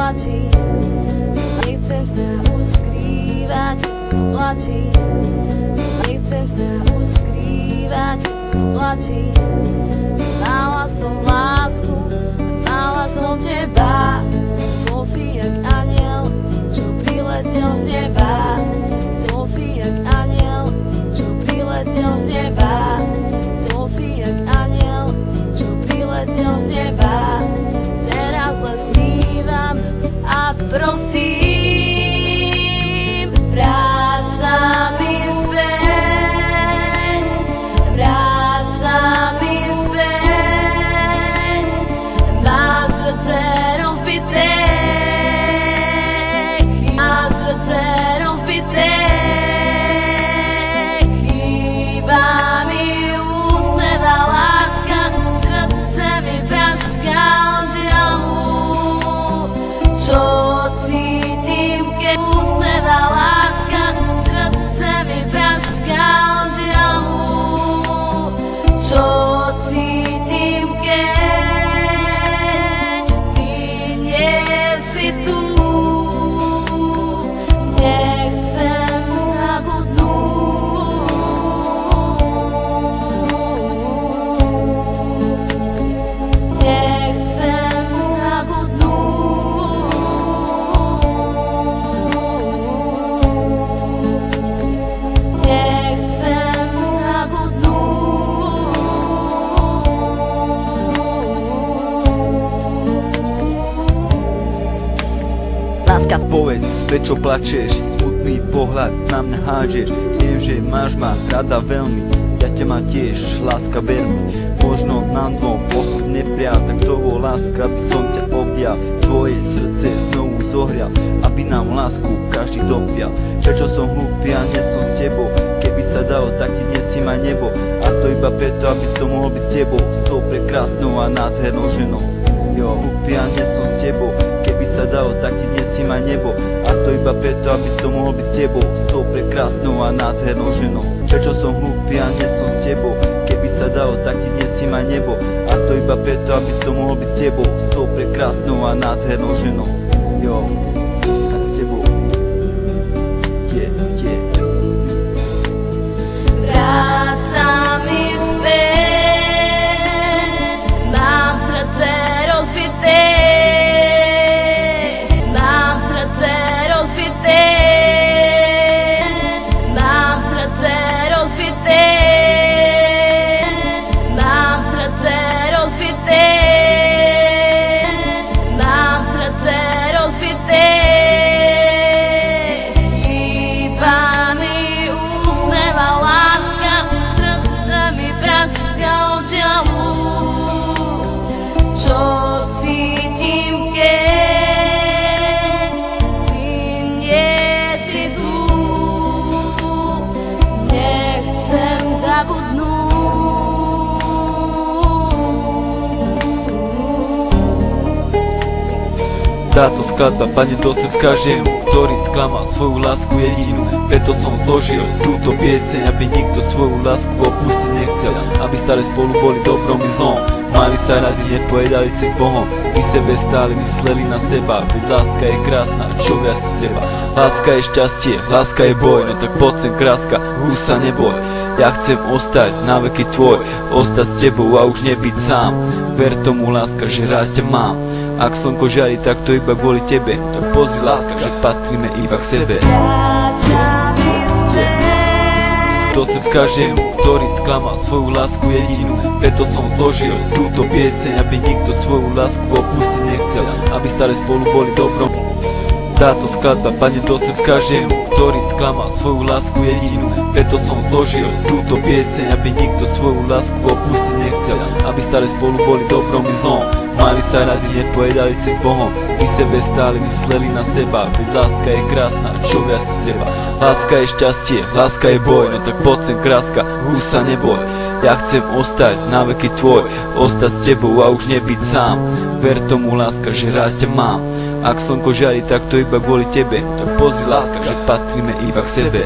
plačí. Nechcem sa už skrývať, plačí. Nechcem sa už skrývať, plačí. Mala som lásku, mala som teba. Bol si jak anjel, čo priletel z neba. Bol si jak anjel, čo priletel z neba. Bol si jak anjel, čo priletel z neba. Teraz len snívam a prosím, vráť sa mi späť, vráť sa mi späť. Mám srdce rozbité, mám srdce rozbité. Chýba mi úsmev a láska, srdce mi praská od žiaľu. Čo cítim, keď úsmev a láska, srdce mi praská od žiaľu. Čo cítim, keď ty nie si tu. Nechcem zabudnúť, nechcem zabudnúť, nechcem zabudnúť. Láska, povedz, prečo plačeš, smutný pohľad na mňa hádžeš. Viem, že máš ma rada veľmi, ja ťa mám tiež, láska veľmi. Možno nám dvom osud neprial, tak to bol láska, aby som ťa objal. Tvoje srdce znovu zohrial, aby nám lásku každý dopial. Prečo som hlúpy a nie som s tebou, keby sa dalo, tak ti znesím aj nebo. A to iba preto, aby som mohol byť s tebou, s tou prekrásnou a nádhernou ženou. Jo, hlúpy a nie som s tebou, keby sa dalo, tak ti znesím aj nebo. A to iba preto, aby som mohol byť s tebou, s tou prekrásnou a nádhernou ženou. Prečo som hlúpy a nie som s tebou, keby sa dalo, tak ti znesím aj nebo. A to iba preto, aby som mohol byť s tebou, s tou prekrásnou a nádhernou ženou. Jo, tak s tebou. Vráť sa mi späť, mám srdce rozbité, mám srdce rozbité, mám srdce rozbité, mám srdce rozbité, mám srdce rozbité. Chýba mi úsmev a láska, srdce mi praská od žiaľu. Čo cítim, keď ty nie si tu. Nechcem zabudnúť. Táto skladba padne do srdc každému, ktorý sklamal svoju lásku jedinú. Preto som zložil túto pieseň, aby nikto svoju lásku opustiť nechcel. Aby stále spolu boli dobrom i zlom, mali sa radi, nepojedali si s Bohom. Pri sebe stále mysleli na seba, veď láska je krásna, čo viac si treba. Láska je šťastie, láska je boj, no tak poď sem kráska, už sa neboj. Ja chcem ostať na veky tvoj, ostať s tebou a už nebyť sám. Ver tomu, láska, že rád ťa mám. Ak slnko žiari, tak to iba kvôli tebe. Tak pozri, láska, že patríme iba k sebe. Do srdc každému, ktorý sklamal svoju lásku jedinú. Preto som zložil túto pieseň, aby nikto svoju lásku opustiť nechcel. Aby stále spolu boli dobrom. Táto skladba padne do srdc každému, ktorý sklamal svoju lásku jedinú. Preto som zložil túto pieseň, aby nikto svoju lásku opustiť nechcel. Aby stále spolu boli dobrom i zlom, mali sa radi, nepojedali si s Bohom. Pri sebe stále mysleli na seba, veď láska je krásna, čo viac si treba. Láska je šťastie, láska je boj, no tak poď sem kráska, už sa neboj. Ja chcem ostať na veky tvoj, ostať s tebou a už nebyť sám. Ver tomu, láska, že rád ťa mám. Ak slnko žiari, tak to iba kvôli tebe. Tak pozri, láska, že patríme iba k sebe.